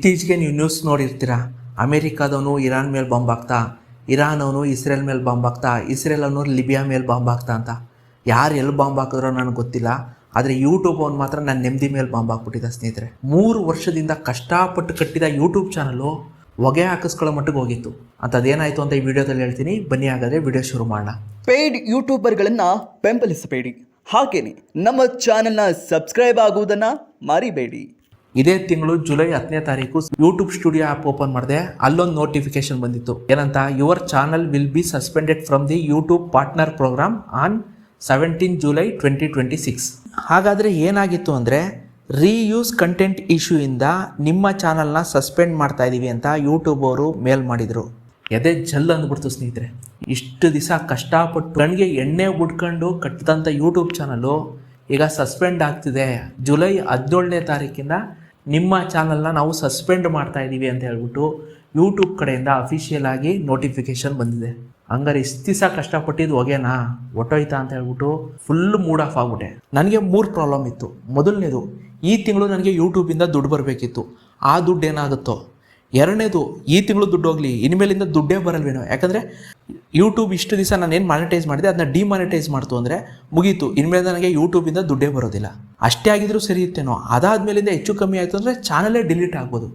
ಇತ್ತೀಚೆಗೆ ನೀವು ನ್ಯೂಸ್ ನೋಡಿರ್ತೀರ, ಅಮೇರಿಕಾದವನು ಇರಾನ್ ಮೇಲೆ ಬಾಂಬ್ ಹಾಕ್ತಾ, ಇರಾನ್ ಅವನು ಇಸ್ರೇಲ್ ಮೇಲೆ ಬಾಂಬ್ ಹಾಕ್ತಾ, ಇಸ್ರೇಲ್ ಅವನು ಲಿಬಿಯಾ ಮೇಲೆ ಬಾಂಬ್ ಹಾಕ್ತಾ ಅಂತ. ಯಾರು ಎಲ್ಲಿ ಬಾಂಬ್ ಹಾಕಿದ್ರೋ ನನಗೆ ಗೊತ್ತಿಲ್ಲ, ಆದರೆ ಯೂಟ್ಯೂಬ್ ಅವ್ನು ಮಾತ್ರ ನನ್ನ ನೆಮ್ಮದಿ ಮೇಲೆ ಬಾಂಬ್ ಹಾಕ್ಬಿಟ್ಟಿದ್ದ ಸ್ನೇಹಿತರೆ. 3 ವರ್ಷದಿಂದ ಕಷ್ಟಪಟ್ಟು ಕಟ್ಟಿದ ಯೂಟ್ಯೂಬ್ ಚಾನಲ್ಲು ಹೊಗೆ ಹಾಕಿಸ್ಕೊಳ್ಳೋ ಮಟ್ಟಿಗೆ ಹೋಗಿತ್ತು. ಅಂಥದ್ದೇನಾಯಿತು ಅಂತ ಈ ವಿಡಿಯೋದಲ್ಲಿ ಹೇಳ್ತೀನಿ, ಬನ್ನಿ ಹಾಗಾದರೆ ವಿಡಿಯೋ ಶುರು ಮಾಡೋಣ. ಪೇಯ್ಡ್ ಯೂಟ್ಯೂಬರ್ಗಳನ್ನು ಬೆಂಬಲಿಸಬೇಡಿ, ಹಾಗೇನೆ ನಮ್ಮ ಚಾನೆಲ್ನ ಸಬ್ಸ್ಕ್ರೈಬ್ ಆಗುವುದನ್ನು ಮರಿಬೇಡಿ. ಇದೇ ತಿಂಗಳು ಜುಲೈ 10ನೇ ತಾರೀಕು ಯೂಟ್ಯೂಬ್ ಸ್ಟುಡಿಯೋ ಆ್ಯಪ್ ಓಪನ್ ಮಾಡಿದೆ. ಅಲ್ಲೊಂದು ನೋಟಿಫಿಕೇಶನ್ ಬಂದಿತ್ತು, ಏನಂತ, your channel will be suspended from the YouTube partner program on 17 July 2026. ಹಾಗಾದರೆ ಏನಾಗಿತ್ತು ಅಂದರೆ, ರೀಯೂಸ್ ಕಂಟೆಂಟ್ ಇಶ್ಯೂಯಿಂದ ನಿಮ್ಮ ಚಾನಲ್ನ ಸಸ್ಪೆಂಡ್ ಮಾಡ್ತಾ ಇದ್ದೀವಿ ಅಂತ ಯೂಟ್ಯೂಬ್ ಅವರು ಮೇಲ್ ಮಾಡಿದರು. ಎದೆ ಜಲ್ ಅಂದ್ಬಿಡ್ತು ಸ್ನೇಹಿತರೆ. ಇಷ್ಟು ದಿವಸ ಕಷ್ಟಪಟ್ಟು ಕಣ್ಣಿಗೆ ಎಣ್ಣೆ ಬಿಡ್ಕೊಂಡು ಕಟ್ಟಿದಂಥ ಯೂಟ್ಯೂಬ್ ಚಾನಲ್ಲು ಈಗ ಸಸ್ಪೆಂಡ್ ಆಗ್ತಿದೆ. ಜುಲೈ 17ನೇ ತಾರೀಕಿಂದ ನಿಮ್ಮ ಚಾನಲ್ನ ನಾವು ಸಸ್ಪೆಂಡ್ ಮಾಡ್ತಾ ಇದ್ದೀವಿ ಅಂತ ಹೇಳ್ಬಿಟ್ಟು ಯೂಟ್ಯೂಬ್ ಕಡೆಯಿಂದ ಅಫಿಷಿಯಲ್ ಆಗಿ ನೋಟಿಫಿಕೇಶನ್ ಬಂದಿದೆ. ಹಂಗಾರೆ ಇಷ್ಟು ದಿವಸ ಕಷ್ಟಪಟ್ಟಿದ್ದು ಹೊಗೆನಾ ಒಟ್ಟೋಯ್ತಾ ಅಂತ ಹೇಳ್ಬಿಟ್ಟು ಫುಲ್ ಮೂಡ್ ಆಫ್ ಆಗ್ಬಿಟ್ಟೆ. ನನಗೆ 3 ಪ್ರಾಬ್ಲಮ್ ಇತ್ತು. ಮೊದಲನೇದು, ಈ ತಿಂಗಳು ನನಗೆ ಯೂಟ್ಯೂಬಿಂದ ದುಡ್ಡು ಬರಬೇಕಿತ್ತು, ಆ ದುಡ್ಡು ಏನಾಗುತ್ತೋ. ಎರಡನೇದು, ಈ ತಿಂಗಳು ದುಡ್ಡು ಹೋಗಲಿ, ಇನ್ಮೇಲಿಂದ ದುಡ್ಡೇ ಬರಲ್ವೇನೋ. ಯಾಕಂದರೆ ಯೂಟ್ಯೂಬ್ ಇಷ್ಟು ದಿವಸ ನಾನು ಏನು ಮಾನಿಟೈಸ್ ಮಾಡಿದೆ ಅದನ್ನ ಡಿಮಾನಿಟೈಸ್ ಮಾಡ್ತು ಅಂದರೆ ಮುಗೀತು, ಇನ್ಮೇಲೆ ನನಗೆ ಯೂಟ್ಯೂಬಿಂದ ದುಡ್ಡೇ ಬರೋದಿಲ್ಲ. ಅಷ್ಟೇ ಆಗಿದ್ರೂ ಸರಿ ಇತ್ತೇನೋ. ಅದಾದಮೇಲಿಂದ ಹೆಚ್ಚು ಕಮ್ಮಿ ಆಯಿತು ಅಂದರೆ ಚಾನಲೇ ಡಿಲೀಟ್ ಆಗ್ಬೋದು.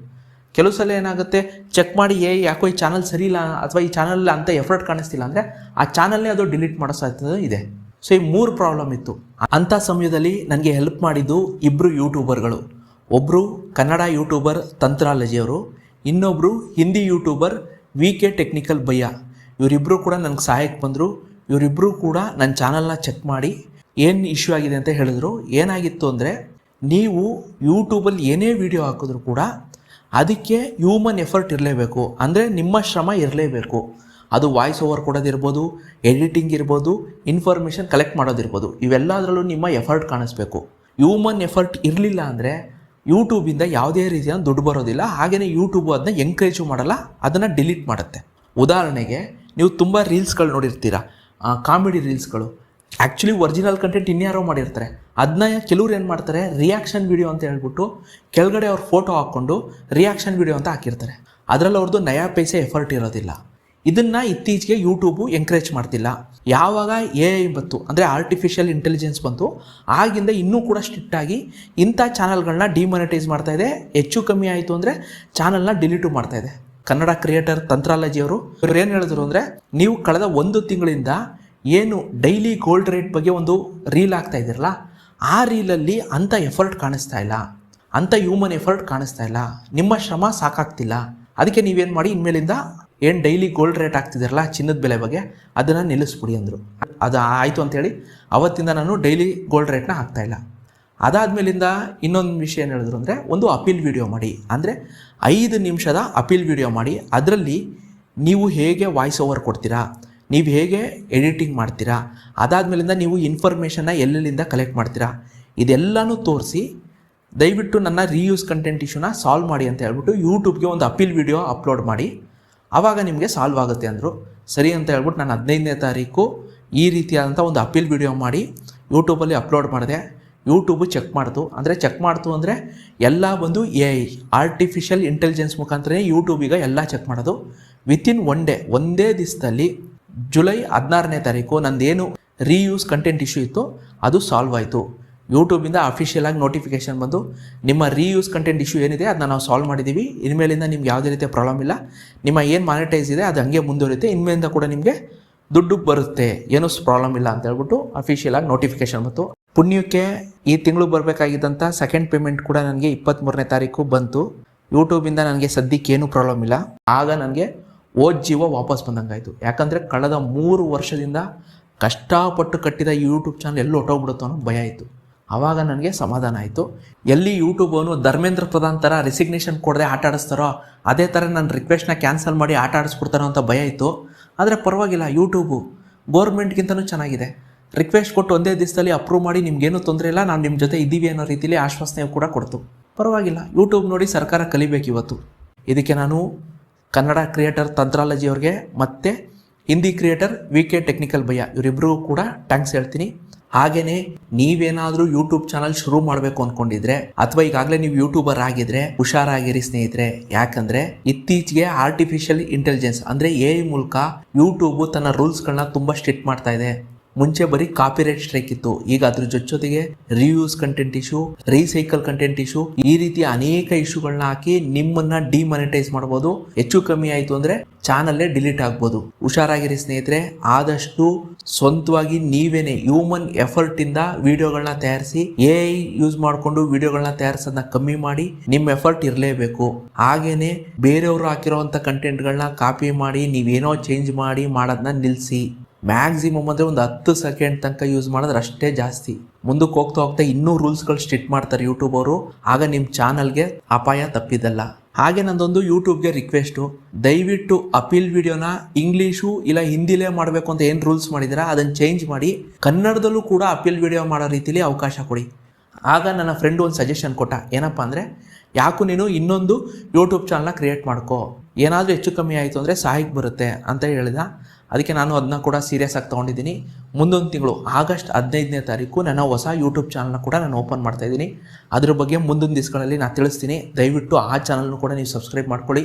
ಕೆಲವು ಸಲ ಏನಾಗುತ್ತೆ, ಚೆಕ್ ಮಾಡಿ ಯಾಕೋ ಈ ಚಾನಲ್ ಸರಿ ಇಲ್ಲ ಅಥವಾ ಈ ಚಾನಲ್ ಅಂತ ಎಫರ್ಟ್ ಕಾಣಿಸ್ತಿಲ್ಲ ಅಂದರೆ ಆ ಚಾನಲ್ನೇ ಅದು ಡಿಲೀಟ್ ಮಾಡೋ ಸಾಧ್ಯತೆ ಇದೆ. ಸೊ ಈ 3 ಪ್ರಾಬ್ಲಮ್ ಇತ್ತು. ಅಂಥ ಸಮಯದಲ್ಲಿ ನನಗೆ ಹೆಲ್ಪ್ ಮಾಡಿದ್ದು 2 ಯೂಟ್ಯೂಬರ್ಗಳು. ಒಬ್ಬರು ಕನ್ನಡ ಯೂಟ್ಯೂಬರ್ ತಂತ್ರಾಲಜಿಯವರು, ಇನ್ನೊಬ್ಬರು Hindi YouTuber VK technical bhaiya. ಇವರಿಬ್ಬರು ಕೂಡ ನನಗೆ ಸಹಾಯಕ್ಕೆ ಬಂದರು. ಇವರಿಬ್ಬರು ಕೂಡ ನನ್ನ ಚಾನಲ್ನ ಚೆಕ್ ಮಾಡಿ ಏನು ಇಶ್ಯೂ ಆಗಿದೆ ಅಂತ ಹೇಳಿದ್ರು. ಏನಾಗಿತ್ತು ಅಂದರೆ, ನೀವು ಯೂಟ್ಯೂಬಲ್ಲಿ ಏನೇ ವಿಡಿಯೋ ಹಾಕಿದ್ರು ಕೂಡ ಅದಕ್ಕೆ ಹ್ಯೂಮನ್ ಎಫರ್ಟ್ ಇರಲೇಬೇಕು, ಅಂದರೆ ನಿಮ್ಮ ಶ್ರಮ ಇರಲೇಬೇಕು. ಅದು ವಾಯ್ಸ್ ಓವರ್ ಕೊಡೋದಿರ್ಬೋದು, ಎಡಿಟಿಂಗ್ ಇರ್ಬೋದು, ಇನ್ಫಾರ್ಮೇಷನ್ ಕಲೆಕ್ಟ್ ಮಾಡೋದಿರ್ಬೋದು, ಇವೆಲ್ಲದರಲ್ಲೂ ನಿಮ್ಮ ಎಫರ್ಟ್ ಕಾಣಿಸ್ಬೇಕು. ಹ್ಯೂಮನ್ ಎಫರ್ಟ್ ಇರಲಿಲ್ಲ ಅಂದರೆ ಯೂಟ್ಯೂಬಿಂದ ಯಾವುದೇ ರೀತಿಯ ದುಡ್ಡು ಬರೋದಿಲ್ಲ. ಹಾಗೆಯೇ ಯೂಟ್ಯೂಬು ಅದನ್ನ ಎಂಕರೇಜು ಮಾಡಲ್ಲ, ಅದನ್ನು ಡಿಲೀಟ್ ಮಾಡುತ್ತೆ. ಉದಾಹರಣೆಗೆ, ನೀವು ತುಂಬ ರೀಲ್ಸ್ಗಳು ನೋಡಿರ್ತೀರ, ಕಾಮಿಡಿ ರೀಲ್ಸ್ಗಳು. ಆ್ಯಕ್ಚುಲಿ ಒರಿಜಿನಲ್ ಕಂಟೆಂಟ್ ಇನ್ಯಾರೋ ಮಾಡಿರ್ತಾರೆ. ಅದನ್ನ ಕೆಲವ್ರು ಏನು ಮಾಡ್ತಾರೆ, ರಿಯಾಕ್ಷನ್ ವಿಡಿಯೋ ಅಂತ ಹೇಳ್ಬಿಟ್ಟು ಕೆಳಗಡೆ ಅವ್ರ ಫೋಟೋ ಹಾಕ್ಕೊಂಡು ರಿಯಾಕ್ಷನ್ ವಿಡಿಯೋ ಅಂತ ಹಾಕಿರ್ತಾರೆ. ಅದರಲ್ಲಿ ಅವ್ರದ್ದು ನಯಾ ಪೈಸೆ ಎಫರ್ಟ್ ಇರೋದಿಲ್ಲ. ಇದನ್ನು ಇತ್ತೀಚೆಗೆ ಯೂಟ್ಯೂಬು ಎಂಕರೇಜ್ ಮಾಡ್ತಿಲ್ಲ. ಯಾವಾಗ AI ಬಂತು ಅಂದರೆ ಆರ್ಟಿಫಿಷಿಯಲ್ ಇಂಟೆಲಿಜೆನ್ಸ್ ಬಂತು, ಆಗಿಂದ ಇನ್ನೂ ಕೂಡ ಸ್ಟ್ರಿಕ್ಟಾಗಿ ಇಂಥ ಚಾನಲ್ಗಳನ್ನ ಡಿಮಾನಿಟೈಸ್ ಮಾಡ್ತಾಯಿದೆ. ಹೆಚ್ಚು ಕಮ್ಮಿ ಆಯಿತು ಅಂದರೆ ಚಾನಲ್ನ ಡಿಲೀಟು ಮಾಡ್ತಾಯಿದೆ. ಕನ್ನಡ ಕ್ರಿಯೇಟರ್ ತಂತ್ರಾಲಜಿಯವರು ಇವ್ರು ಏನು ಹೇಳಿದ್ರು ಅಂದರೆ, ನೀವು ಕಳೆದ 1 ತಿಂಗಳಿಂದ ಏನು ಡೈಲಿ ಗೋಲ್ಡ್ ರೇಟ್ ಬಗ್ಗೆ ಒಂದು ರೀಲ್ ಆಗ್ತಾ ಇದ್ದೀರಲ್ಲ, ಆ ರೀಲಲ್ಲಿ ಅಂಥ ಎಫರ್ಟ್ ಕಾಣಿಸ್ತಾ ಇಲ್ಲ, ಅಂಥ ಹ್ಯೂಮನ್ ಎಫರ್ಟ್ ಕಾಣಿಸ್ತಾ ಇಲ್ಲ, ನಿಮ್ಮ ಶ್ರಮ ಸಾಕಾಗ್ತಿಲ್ಲ. ಅದಕ್ಕೆ ನೀವೇನು ಮಾಡಿ, ಇನ್ಮೇಲಿಂದ ಏನು ಡೈಲಿ ಗೋಲ್ಡ್ ರೇಟ್ ಆಗ್ತಿದ್ದೀರಲ್ಲ ಚಿನ್ನದ ಬೆಲೆ ಬಗ್ಗೆ, ಅದನ್ನು ನಿಲ್ಲಿಸ್ಬಿಡಿ ಅಂದರು. ಅದು ಆಯಿತು ಅಂಥೇಳಿ ಅವತ್ತಿಂದ ನಾನು ಡೈಲಿ ಗೋಲ್ಡ್ ರೇಟ್ನ ಹಾಕ್ತಾಯಿಲ್ಲ. ಅದಾದಮೇಲಿಂದ ಇನ್ನೊಂದು ವಿಷಯ ಏನು ಹೇಳಿದ್ರು ಅಂದರೆ, ಒಂದು ಅಪೀಲ್ ವಿಡಿಯೋ ಮಾಡಿ, ಅಂದರೆ 5 ನಿಮಿಷದ ಅಪೀಲ್ ವಿಡಿಯೋ ಮಾಡಿ. ಅದರಲ್ಲಿ ನೀವು ಹೇಗೆ ವಾಯ್ಸ್ ಓವರ್ ಕೊಡ್ತೀರಾ, ನೀವು ಹೇಗೆ ಎಡಿಟಿಂಗ್ ಮಾಡ್ತೀರಾ, ಅದಾದಮೇಲಿಂದ ನೀವು ಇನ್ಫಾರ್ಮೇಷನ್ನ ಎಲ್ಲೆಲ್ಲಿಂದ ಕಲೆಕ್ಟ್ ಮಾಡ್ತೀರಾ, ಇದೆಲ್ಲನೂ ತೋರಿಸಿ ದಯವಿಟ್ಟು ನನ್ನ ರೀಯೂಸ್ ಕಂಟೆಂಟ್ ಇಶ್ಯೂನ ಸಾಲ್ವ್ ಮಾಡಿ ಅಂತ ಹೇಳ್ಬಿಟ್ಟು ಯೂಟ್ಯೂಬ್ಗೆ ಒಂದು ಅಪೀಲ್ ವಿಡಿಯೋ ಅಪ್ಲೋಡ್ ಮಾಡಿ, ಆವಾಗ ನಿಮಗೆ ಸಾಲ್ವ್ ಆಗುತ್ತೆ ಅಂದರು. ಸರಿ ಅಂತ ಹೇಳ್ಬಿಟ್ಟು ನಾನು 15ನೇ ತಾರೀಕು ಈ ರೀತಿಯಾದಂಥ ಒಂದು ಅಪೀಲ್ ವಿಡಿಯೋ ಮಾಡಿ ಯೂಟ್ಯೂಬಲ್ಲಿ ಅಪ್ಲೋಡ್ ಮಾಡಿದೆ. ಯೂಟ್ಯೂಬು ಚೆಕ್ ಮಾಡ್ತು ಅಂದರೆ ಎಲ್ಲ ಬಂದು AI ಆರ್ಟಿಫಿಷಿಯಲ್ ಇಂಟೆಲಿಜೆನ್ಸ್ ಮುಖಾಂತರನೇ ಯೂಟ್ಯೂಬ್ ಈಗ ಎಲ್ಲ ಚೆಕ್ ಮಾಡೋದು. ವಿತಿನ್ ಒಂದೇ ದಿವಸದಲ್ಲಿ ಜುಲೈ 16ನೇ ತಾರೀಕು ನಂದೇನು ರೀಯೂಸ್ ಕಂಟೆಂಟ್ ಇಶ್ಯೂ ಇತ್ತು ಅದು ಸಾಲ್ವ್ ಆಯಿತು. ಯೂಟ್ಯೂಬಿಂದ ಅಫಿಷಿಯಲ್ ಆಗಿ ನೋಟಿಫಿಕೇಶನ್ ಬಂದು, ನಿಮ್ಮ ರೀಯೂಸ್ ಕಂಟೆಂಟ್ ಇಶ್ಯೂ ಏನಿದೆ ಅದನ್ನ ನಾವು ಸಾಲ್ವ್ ಮಾಡಿದ್ದೀವಿ, ಇನ್ಮೇಲಿಂದ ನಿಮ್ಗೆ ಯಾವುದೇ ರೀತಿಯ ಪ್ರಾಬ್ಲಮ್ ಇಲ್ಲ, ನಿಮ್ಮ ಏನು ಮಾನಿಟೈಸ್ ಇದೆ ಅದು ಹಂಗೆ ಮುಂದುವರಿಯುತ್ತೆ, ಇನ್ಮೇಲಿಂದ ಕೂಡ ನಿಮಗೆ ದುಡ್ಡು ಬರುತ್ತೆ, ಏನೂ ಪ್ರಾಬ್ಲಮ್ ಇಲ್ಲ ಅಂತ ಹೇಳ್ಬಿಟ್ಟು ಅಫಿಷಿಯಲ್ ಆಗಿ ನೋಟಿಫಿಕೇಶನ್ ಬಂತು. ಪುಣ್ಯಕ್ಕೆ ಈ ತಿಂಗಳು ಬರಬೇಕಾಗಿದ್ದಂಥ ಸೆಕೆಂಡ್ ಪೇಮೆಂಟ್ ಕೂಡ ನನಗೆ 23ನೇ ತಾರೀಕು ಬಂತು. ಯೂಟ್ಯೂಬಿಂದ ನನಗೆ ಸದ್ಯಕ್ಕೆ ಏನೂ ಪ್ರಾಬ್ಲಮ್ ಇಲ್ಲ. ಆಗ ನನಗೆ ಜೀವ ವಾಪಸ್ ಬಂದಂಗಾಯಿತು. ಯಾಕಂದರೆ ಕಳೆದ 3 ವರ್ಷದಿಂದ ಕಷ್ಟಪಟ್ಟು ಕಟ್ಟಿದ ಯೂಟ್ಯೂಬ್ ಚಾನಲ್ ಎಲ್ಲಿ ಹೊಟ್ಟೋಗ್ಬಿಡುತ್ತೋ ಅನ್ನೋ ಭಯ ಆಯಿತು. ಆವಾಗ ನನಗೆ ಸಮಾಧಾನ ಆಯಿತು. ಎಲ್ಲಿ ಯೂಟ್ಯೂಬನು ಧರ್ಮೇಂದ್ರ ಪ್ರಧಾನ್ ಥರ ರೆಸಿಗ್ನೇಷನ್ ಕೊಡದೆ ಆಟ ಆಡಿಸ್ತಾರೋ ಅದೇ ಥರ ನನ್ನ ರಿಕ್ವೆಸ್ಟ್ನ ಕ್ಯಾನ್ಸಲ್ ಮಾಡಿ ಆಟ ಆಡಿಸ್ಬಿಡ್ತಾರೋ ಅಂತ ಭಯ ಇತ್ತು. ಆದರೆ ಪರವಾಗಿಲ್ಲ, ಯೂಟ್ಯೂಬು ಗೌರ್ಮೆಂಟ್ಗಿಂತನೂ ಚೆನ್ನಾಗಿದೆ. ರಿಕ್ವೆಸ್ಟ್ ಕೊಟ್ಟು ಒಂದೇ ದಿವಸದಲ್ಲಿ ಅಪ್ರೂವ್ ಮಾಡಿ ನಿಮ್ಗೇನು ತೊಂದರೆ ಇಲ್ಲ, ನಾವು ನಿಮ್ಮ ಜೊತೆ ಇದ್ದೀವಿ ಅನ್ನೋ ರೀತಿಯಲ್ಲಿ ಆಶ್ವಾಸನೆ ಕೂಡ ಕೊಡ್ತು. ಪರವಾಗಿಲ್ಲ, ಯೂಟ್ಯೂಬ್ ನೋಡಿ ಸರ್ಕಾರ ಕಲಿಬೇಕು ಇವತ್ತು. ಇದಕ್ಕೆ ನಾನು ಕನ್ನಡ ಕ್ರಿಯೇಟರ್ ತಂತ್ರಾಲಜಿಯವ್ರಿಗೆ ಮತ್ತು Hindi creator VK technical Bhaiya ಇವರಿಬ್ಬರಿಗೂ ಕೂಡ ಥ್ಯಾಂಕ್ಸ್ ಹೇಳ್ತೀನಿ. ಹಾಗೇನೆ ನೀವೇನಾದ್ರೂ ಯೂಟ್ಯೂಬ್ ಚಾನಲ್ ಶುರು ಮಾಡಬೇಕು ಅನ್ಕೊಂಡಿದ್ರೆ ಅಥವಾ ಈಗಾಗಲೇ ನೀವು ಯೂಟ್ಯೂಬರ್ ಆಗಿದ್ರೆ ಹುಷಾರಾಗಿರಿ ಸ್ನೇಹಿತರೆ. ಯಾಕಂದ್ರೆ ಇತ್ತೀಚೆಗೆ ಆರ್ಟಿಫಿಷಿಯಲ್ ಇಂಟೆಲಿಜೆನ್ಸ್ ಅಂದ್ರೆ AI ಮೂಲಕ ಯೂಟ್ಯೂಬ್ ತನ್ನ ರೂಲ್ಸ್ಗಳನ್ನ ತುಂಬಾ ಸ್ಟ್ರಿಕ್ಟ್ ಮಾಡ್ತಾ ಇದೆ. ಮುಂಚೆ ಬರೀ ಕಾಪಿರೈಟ್ ಸ್ಟ್ರೈಕ್ ಇತ್ತು, ಈಗ ಅದ್ರ ಜೊತೆಗೆ reviews content issue, recycle content issue, ಈ ರೀತಿ ಅನೇಕ ಇಶ್ಯೂಗಳನ್ನ ಹಾಕಿ ನಿಮ್ಮನ್ನ ಡಿಮಾನಿಟೈಸ್ ಮಾಡಬಹುದು. ಹೆಚ್ಚು ಕಮ್ಮಿ ಆಯ್ತು ಅಂದ್ರೆ ಚಾನಲ್ಲೇ ಡಿಲೀಟ್ ಆಗ್ಬೋದು. ಹುಷಾರಾಗಿರಿ ಸ್ನೇಹಿತರೆ. ಆದಷ್ಟು ಸ್ವಂತವಾಗಿ ನೀವೇನೆ ಹ್ಯೂಮನ್ ಎಫರ್ಟ್ ಇಂದ ವಿಡಿಯೋಗಳನ್ನ ತಯಾರಿಸಿ. AI ಯೂಸ್ ಮಾಡಿಕೊಂಡು ವಿಡಿಯೋಗಳನ್ನ ತಯಾರಿಸೋದನ್ನ ಕಮ್ಮಿ ಮಾಡಿ. ನಿಮ್ಮ ಎಫರ್ಟ್ ಇರಲೇಬೇಕು. ಹಾಗೇನೆ ಬೇರೆಯವರು ಹಾಕಿರೋಂಥ ಕಂಟೆಂಟ್ಗಳನ್ನ ಕಾಪಿ ಮಾಡಿ ನೀವೇನೋ ಚೇಂಜ್ ಮಾಡಿ ಮಾಡೋದನ್ನ ನಿಲ್ಲಿಸಿ. ಮ್ಯಾಕ್ಸಿಮಮ್ ಅಂದರೆ ಒಂದು 10 ಸೆಕೆಂಡ್ ತನಕ ಯೂಸ್ ಮಾಡಿದ್ರೆ ಅಷ್ಟೇ ಜಾಸ್ತಿ. ಮುಂದಕ್ಕೆ ಹೋಗ್ತಾ ಹೋಗ್ತಾ ಇನ್ನೂ ರೂಲ್ಸ್ಗಳು ಸ್ಟ್ರಿಕ್ಟ್ ಮಾಡ್ತಾರೆ ಯೂಟ್ಯೂಬ್ ಅವರು. ಆಗ ನಿಮ್ಮ ಚಾನಲ್ಗೆ ಅಪಾಯ ತಪ್ಪಿದಲ್ಲ. ಹಾಗೆ ನಂದೊಂದು ಯೂಟ್ಯೂಬ್ಗೆ ರಿಕ್ವೆಸ್ಟು, ದಯವಿಟ್ಟು ಅಪೀಲ್ ವಿಡಿಯೋನ ಇಂಗ್ಲೀಷು ಇಲ್ಲ ಹಿಂದಿಲೇ ಮಾಡಬೇಕು ಅಂತ ಏನು ರೂಲ್ಸ್ ಮಾಡಿದ್ದೀರಾ ಅದನ್ನು ಚೇಂಜ್ ಮಾಡಿ ಕನ್ನಡದಲ್ಲೂ ಕೂಡ ಅಪೀಲ್ ವಿಡಿಯೋ ಮಾಡೋ ರೀತಿಲಿ ಅವಕಾಶ ಕೊಡಿ. ಆಗ ನನ್ನ ಫ್ರೆಂಡ್ ಒಂದು ಸಜೆಷನ್ ಕೊಟ್ಟ, ಏನಪ್ಪ ಅಂದರೆ ಯಾಕೂ ನೀನು ಇನ್ನೊಂದು ಯೂಟ್ಯೂಬ್ ಚಾನಲ್ನ ಕ್ರಿಯೇಟ್ ಮಾಡ್ಕೋ, ಏನಾದರೂ ಹೆಚ್ಚು ಕಮ್ಮಿ ಆಯಿತು ಅಂದರೆ ಸಹಾಯಕ್ಕೆ ಬರುತ್ತೆ ಅಂತ ಹೇಳಿದ. ಅದಕ್ಕೆ ನಾನು ಅದನ್ನ ಕೂಡ ಸೀರಿಯಸ್ ಆಗಿ ತೊಗೊಂಡಿದ್ದೀನಿ. ಮುಂದೊಂದು ತಿಂಗಳು ಆಗಸ್ಟ್ 15ನೇ ತಾರೀಕು ನನ್ನ ಹೊಸ ಯೂಟ್ಯೂಬ್ ಚಾನಲ್ನ ಕೂಡ ನಾನು ಓಪನ್ ಮಾಡ್ತಾ ಇದ್ದೀನಿ. ಅದ್ರ ಬಗ್ಗೆ ಮುಂದಿನ ದಿವಸಗಳಲ್ಲಿ ನಾನು ತಿಳಿಸ್ತೀನಿ. ದಯವಿಟ್ಟು ಆ ಚಾನಲ್ನು ಕೂಡ ನೀವು ಸಬ್ಸ್ಕ್ರೈಬ್ ಮಾಡ್ಕೊಳ್ಳಿ.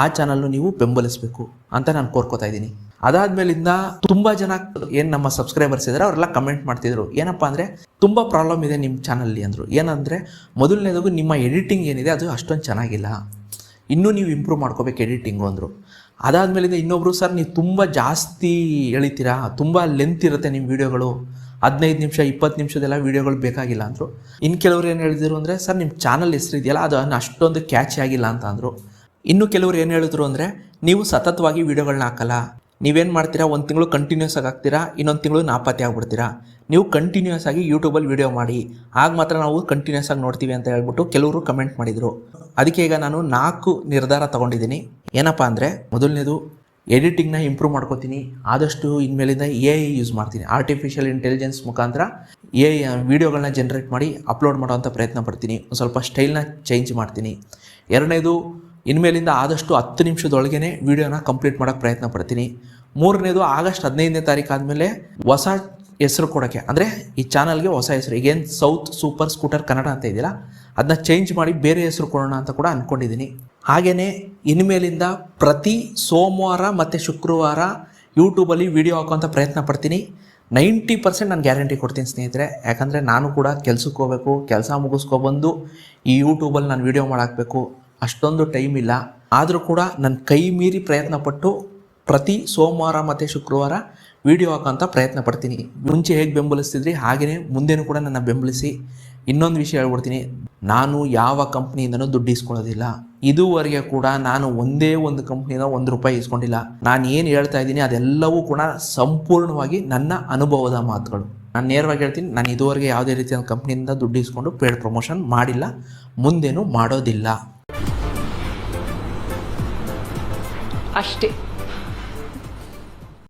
ಆ ಚಾನಲ್ನು ನೀವು ಬೆಂಬಲಿಸಬೇಕು ಅಂತ ನಾನು ಕೋರ್ಕೋತಾ ಇದ್ದೀನಿ. ಅದಾದ್ಮೇಲಿಂದ ತುಂಬ ಜನ ಏನು ನಮ್ಮ ಸಬ್ಸ್ಕ್ರೈಬರ್ಸ್ ಇದ್ದಾರೆ ಅವರೆಲ್ಲ ಕಮೆಂಟ್ ಮಾಡ್ತಿದ್ರು, ಏನಪ್ಪ ಅಂದರೆ ತುಂಬ ಪ್ರಾಬ್ಲಮ್ ಇದೆ ನಿಮ್ಮ ಚಾನಲ್ಲಿ ಅಂದರು. ಏನಂದರೆ ಮೊದಲನೇದಾಗೂ ನಿಮ್ಮ ಎಡಿಟಿಂಗ್ ಏನಿದೆ ಅದು ಅಷ್ಟೊಂದು ಚೆನ್ನಾಗಿಲ್ಲ, ಇನ್ನೂ ನೀವು ಇಂಪ್ರೂವ್ ಮಾಡ್ಕೋಬೇಕು ಎಡಿಟಿಂಗು ಅಂದರು. ಅದಾದಮೇಲಿಂದ ಇನ್ನೊಬ್ಬರು, ಸರ್ ನೀವು ತುಂಬ ಜಾಸ್ತಿ ಎಳಿತೀರಾ, ತುಂಬ ಲೆಂತ್ ಇರುತ್ತೆ ನಿಮ್ಮ ವೀಡಿಯೋಗಳು, 15 ನಿಮಿಷ 20 ನಿಮಿಷದೆಲ್ಲ ವೀಡಿಯೋಗಳು ಬೇಕಾಗಿಲ್ಲ ಅಂದರು. ಇನ್ನು ಕೆಲವರು ಏನು ಹೇಳಿದ್ರು ಅಂದರೆ, ಸರ್ ನಿಮ್ಮ ಚಾನಲ್ ಹೆಸರು ಇದೆಯಲ್ಲ ಅದು ಅಷ್ಟೊಂದು ಕ್ಯಾಚಿ ಆಗಿಲ್ಲ ಅಂತ ಅಂದರು. ಇನ್ನು ಕೆಲವರು ಏನು ಹೇಳಿದ್ರು ಅಂದರೆ, ನೀವು ಸತತವಾಗಿ ವೀಡಿಯೋಗಳನ್ನ ಹಾಕಲ್ಲ, ನೀವೇನು ಮಾಡ್ತೀರಾ, ಒಂದು ತಿಂಗಳು ಕಂಟಿನ್ಯೂಸ್ ಆಗಿ ಹಾಕ್ತೀರಾ, ಇನ್ನೊಂದು ತಿಂಗಳು ನಾಪತ್ತೆ ಆಗ್ಬಿಡ್ತೀರಾ. ನೀವು ಕಂಟಿನ್ಯೂಸ್ ಆಗಿ ಯೂಟ್ಯೂಬಲ್ಲಿ ವೀಡಿಯೋ ಮಾಡಿ, ಆಗ ಮಾತ್ರ ನಾವು ಕಂಟಿನ್ಯೂಸ್ ಆಗಿ ನೋಡ್ತೀವಿ ಅಂತ ಹೇಳ್ಬಿಟ್ಟು ಕೆಲವರು ಕಮೆಂಟ್ ಮಾಡಿದರು. ಅದಕ್ಕೆ ಈಗ ನಾನು 4 ನಿರ್ಧಾರ ತೊಗೊಂಡಿದ್ದೀನಿ. ಏನಪ್ಪ ಅಂದರೆ, ಮೊದಲನೇದು ಎಡಿಟಿಂಗ್ನ ಇಂಪ್ರೂವ್ ಮಾಡ್ಕೋತೀನಿ. ಆದಷ್ಟು ಇನ್ಮೇಲಿಂದ AI ಯೂಸ್ ಮಾಡ್ತೀನಿ. ಆರ್ಟಿಫಿಷಿಯಲ್ ಇಂಟೆಲಿಜೆನ್ಸ್ ಮುಖಾಂತರ AI ವೀಡಿಯೋಗಳನ್ನ ಜನ್ರೇಟ್ ಮಾಡಿ ಅಪ್ಲೋಡ್ ಮಾಡೋವಂಥ ಪ್ರಯತ್ನ ಪಡ್ತೀನಿ. ಒಂದು ಸ್ವಲ್ಪ ಸ್ಟೈಲ್ನ ಚೇಂಜ್ ಮಾಡ್ತೀನಿ. ಎರಡನೇದು, ಇನ್ಮೇಲಿಂದ ಆದಷ್ಟು 10 ನಿಮಿಷದೊಳಗೇ ವೀಡಿಯೋನ ಕಂಪ್ಲೀಟ್ ಮಾಡೋಕ್ಕೆ ಪ್ರಯತ್ನ ಪಡ್ತೀನಿ. ಮೂರನೇದು, ಆಗಸ್ಟ್ 15ನೇ ತಾರೀಕು ಆದಮೇಲೆ ಹೊಸ ಹೆಸರು ಕೊಡೋಕ್ಕೆ, ಅಂದರೆ ಈ ಚಾನಲ್ಗೆ ಹೊಸ ಹೆಸರು, ಈಗೇನು ಸೌತ್ ಸೂಪರ್ ಸ್ಕೂಟರ್ ಕನ್ನಡ ಅಂತ ಇದೆಯಲ್ಲ ಅದನ್ನ ಚೇಂಜ್ ಮಾಡಿ ಬೇರೆ ಹೆಸರು ಕೊಡೋಣ ಅಂತ ಕೂಡ ಅಂದ್ಕೊಂಡಿದ್ದೀನಿ. ಹಾಗೆಯೇ ಇನ್ಮೇಲಿಂದ ಪ್ರತಿ ಸೋಮವಾರ ಮತ್ತು ಶುಕ್ರವಾರ ಯೂಟ್ಯೂಬಲ್ಲಿ ವೀಡಿಯೋ ಹಾಕೋಂಥ ಪ್ರಯತ್ನ ಪಡ್ತೀನಿ. 90% ನಾನು ಗ್ಯಾರಂಟಿ ಕೊಡ್ತೀನಿ ಸ್ನೇಹಿತರೆ. ಯಾಕಂದರೆ ನಾನು ಕೂಡ ಕೆಲಸಕ್ಕೆ ಹೋಗಬೇಕು, ಕೆಲಸ ಮುಗಿಸ್ಕೊಬಂದು ಈ ಯೂಟ್ಯೂಬಲ್ಲಿ ನಾನು ವೀಡಿಯೋ ಮಾಡಾಕಬೇಕು, ಅಷ್ಟೊಂದು ಟೈಮ್ ಇಲ್ಲ. ಆದರೂ ಕೂಡ ನನ್ನ ಕೈ ಮೀರಿ ಪ್ರಯತ್ನ ಪಟ್ಟು ಪ್ರತಿ ಸೋಮವಾರ ಮತ್ತು ಶುಕ್ರವಾರ ವೀಡಿಯೋ ಹಾಕೋಂಥ ಪ್ರಯತ್ನ ಪಡ್ತೀನಿ. ಮುಂಚೆ ಹೇಗೆ ಬೆಂಬಲಿಸ್ತಿದ್ರಿ ಹಾಗೆಯೇ ಮುಂದೆನೂ ಕೂಡ ನನ್ನ ಬೆಂಬಲಿಸಿ. ಇನ್ನೊಂದು ವಿಷಯ ಹೇಳ್ಬಿಡ್ತೀನಿ, ನಾನು ಯಾವ ಕಂಪ್ನಿಯಿಂದನೂ ದುಡ್ಡು ಇಸ್ಕೊಳ್ಳೋದಿಲ್ಲ. ಇದುವರೆಗೆ ಕೂಡ ನಾನು ಒಂದೇ ಒಂದು ಕಂಪ್ನಿಯಿಂದ ₹1 ಇಸ್ಕೊಂಡಿಲ್ಲ. ನಾನು ಏನು ಹೇಳ್ತಾ ಇದ್ದೀನಿ ಅದೆಲ್ಲವೂ ಕೂಡ ಸಂಪೂರ್ಣವಾಗಿ ನನ್ನ ಅನುಭವದ ಮಾತುಗಳು. ನಾನು ನೇರವಾಗಿ ಹೇಳ್ತೀನಿ, ನಾನು ಇದುವರೆಗೆ ಯಾವುದೇ ರೀತಿಯ ಕಂಪ್ನಿಯಿಂದ ದುಡ್ಡು ಇಸ್ಕೊಂಡು ಪೇಡ್ ಪ್ರಮೋಷನ್ ಮಾಡಿಲ್ಲ, ಮುಂದೇನೂ ಮಾಡೋದಿಲ್ಲ. ಅಷ್ಟೇ.